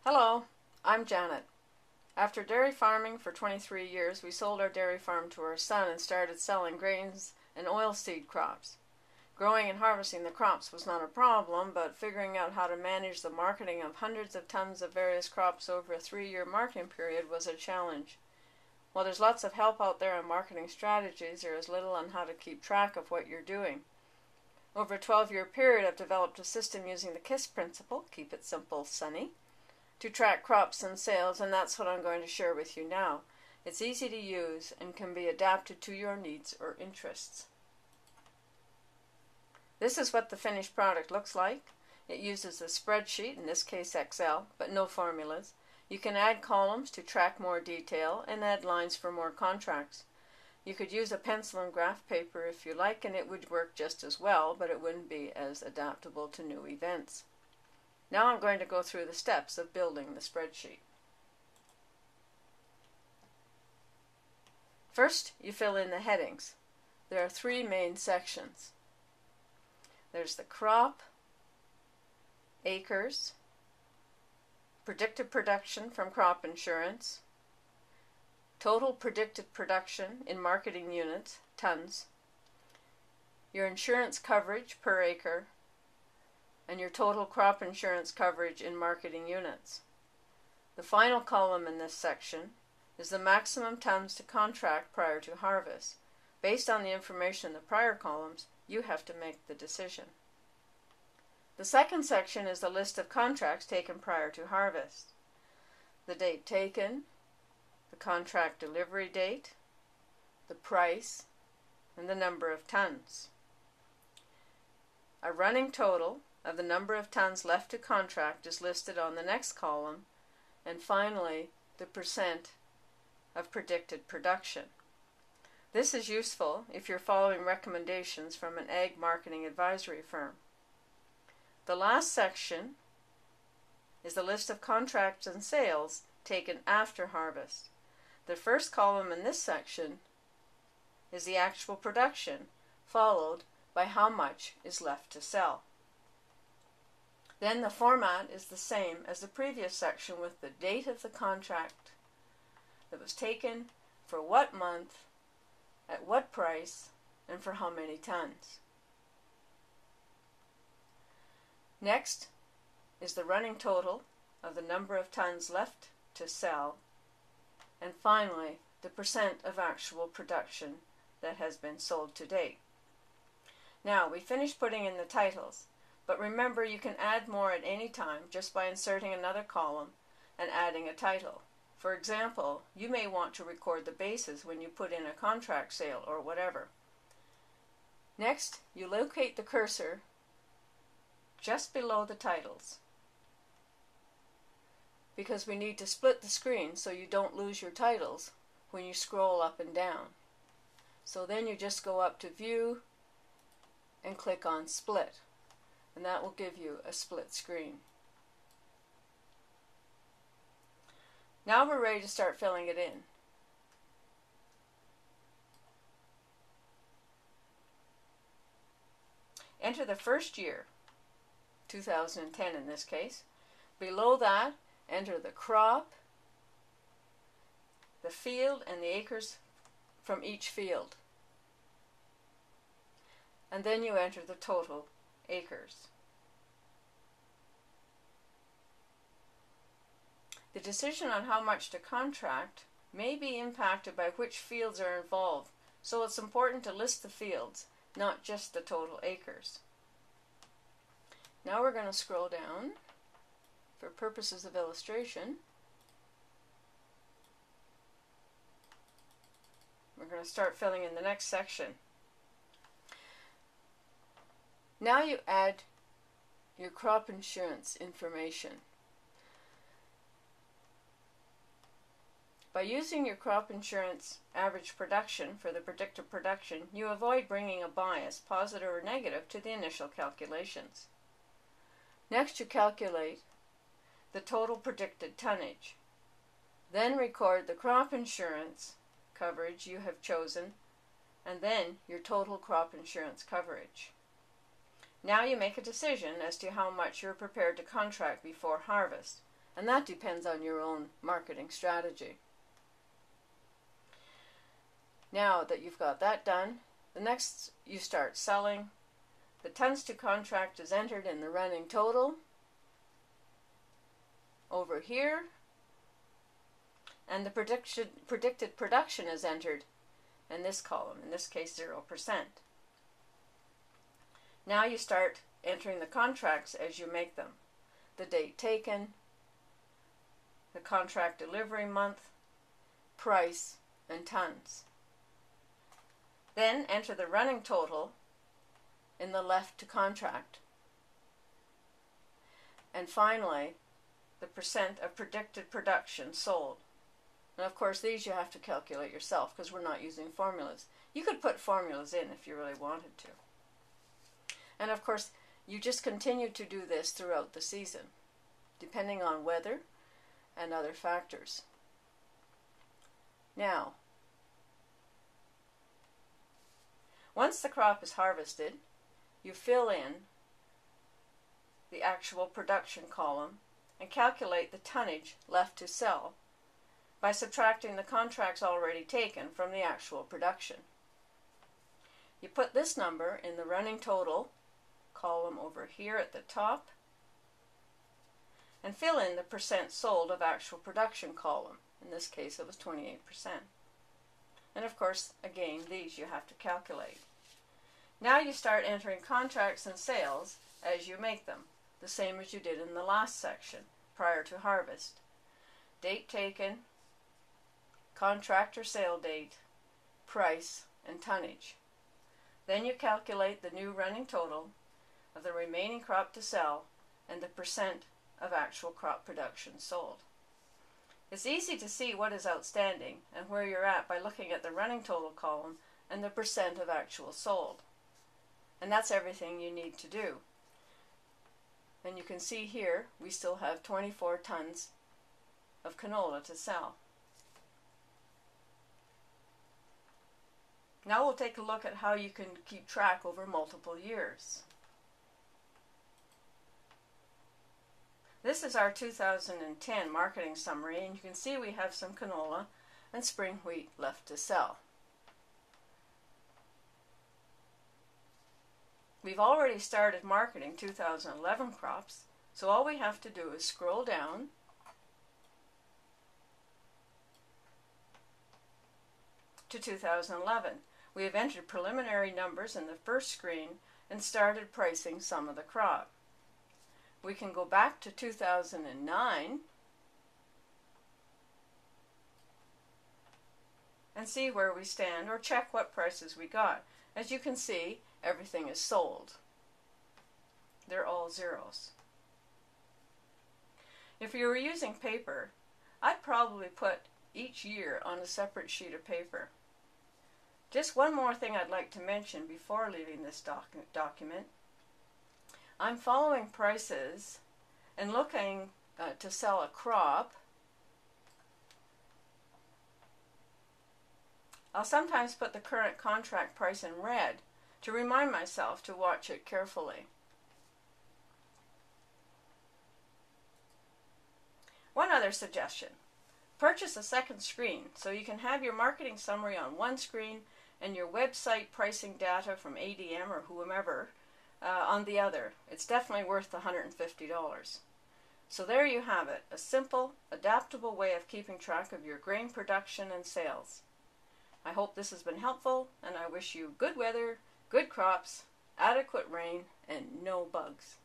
Hello, I'm Janet. After dairy farming for 23 years, we sold our dairy farm to our son and started selling grains and oilseed crops. Growing and harvesting the crops was not a problem, but figuring out how to manage the marketing of hundreds of tons of various crops over a 3-year marketing period was a challenge. While there's lots of help out there on marketing strategies, there is little on how to keep track of what you're doing. Over a 12-year period, I've developed a system using the KISS principle, keep it simple, sunny, to track crops and sales, and that's what I'm going to share with you now. It's easy to use and can be adapted to your needs or interests. This is what the finished product looks like. It uses a spreadsheet, in this case Excel, but no formulas. You can add columns to track more detail and add lines for more contracts. You could use a pencil and graph paper if you like, and it would work just as well, but it wouldn't be as adaptable to new events. Now I'm going to go through the steps of building the spreadsheet. First, you fill in the headings. There are 3 main sections. There's the crop, acres, predicted production from crop insurance, total predicted production in marketing units, tons, your insurance coverage per acre, and your total crop insurance coverage in marketing units. The final column in this section is the maximum tons to contract prior to harvest. Based on the information in the prior columns, you have to make the decision. The second section is the list of contracts taken prior to harvest. The date taken, the contract delivery date, the price, and the number of tons. A running total of the number of tons left to contract is listed on the next column, and finally the percent of predicted production. This is useful if you're following recommendations from an ag marketing advisory firm. The last section is the list of contracts and sales taken after harvest. The first column in this section is the actual production, followed by how much is left to sell. Then the format is the same as the previous section, with the date of the contract that was taken, for what month, at what price, and for how many tons. Next is the running total of the number of tons left to sell, and finally the percent of actual production that has been sold to date. Now we finished putting in the titles, but remember you can add more at any time just by inserting another column and adding a title. For example, you may want to record the basis when you put in a contract sale or whatever. Next, you locate the cursor just below the titles, because we need to split the screen so you don't lose your titles when you scroll up and down. So then you just go up to View and click on Split, and that will give you a split screen. Now we're ready to start filling it in. Enter the first year, 2010 in this case. Below that, enter the crop, the field, and the acres from each field. And then you enter the total acres. The decision on how much to contract may be impacted by which fields are involved, so it's important to list the fields, not just the total acres. Now we're going to scroll down for purposes of illustration. We're going to start filling in the next section. Now you add your crop insurance information. By using your crop insurance average production for the predicted production, you avoid bringing a bias, positive or negative, to the initial calculations. Next, you calculate the total predicted tonnage. Then record the crop insurance coverage you have chosen, and then your total crop insurance coverage. Now you make a decision as to how much you're prepared to contract before harvest. And that depends on your own marketing strategy. Now that you've got that done, the next you start selling. The tons to contract is entered in the running total over here, and the predicted production is entered in this column, in this case 0%. Now you start entering the contracts as you make them. The date taken, the contract delivery month, price, and tons. Then enter the running total in the left to contract. And finally, the percent of predicted production sold. And of course these you have to calculate yourself because we're not using formulas. You could put formulas in if you really wanted to. And of course you just continue to do this throughout the season, depending on weather and other factors. Now, once the crop is harvested, you fill in the actual production column and calculate the tonnage left to sell by subtracting the contracts already taken from the actual production. You put this number in the running total column over here at the top and fill in the percent sold of actual production column. In this case it was 28%. And of course, again, these you have to calculate. Now you start entering contracts and sales as you make them, the same as you did in the last section prior to harvest. Date taken, contract or sale date, price, and tonnage. Then you calculate the new running total of the remaining crop to sell and the percent of actual crop production sold. It's easy to see what is outstanding and where you're at by looking at the running total column and the percent of actual sold. And that's everything you need to do. And you can see here we still have 24 tons of canola to sell. Now we'll take a look at how you can keep track over multiple years. This is our 2010 marketing summary, and you can see we have some canola and spring wheat left to sell. We've already started marketing 2011 crops, so all we have to do is scroll down to 2011. We have entered preliminary numbers in the first screen and started pricing some of the crop. We can go back to 2009 and see where we stand or check what prices we got. As you can see, everything is sold. They're all zeros. If you were using paper, I'd probably put each year on a separate sheet of paper. Just one more thing I'd like to mention before leaving this document. I'm following prices and looking to sell a crop. I'll sometimes put the current contract price in red to remind myself to watch it carefully. One other suggestion. Purchase a second screen so you can have your marketing summary on one screen and your website pricing data from ADM or whomever on the other. It's definitely worth the $150. So there you have it, a simple, adaptable way of keeping track of your grain production and sales. I hope this has been helpful, and I wish you good weather, good crops, adequate rain, and no bugs.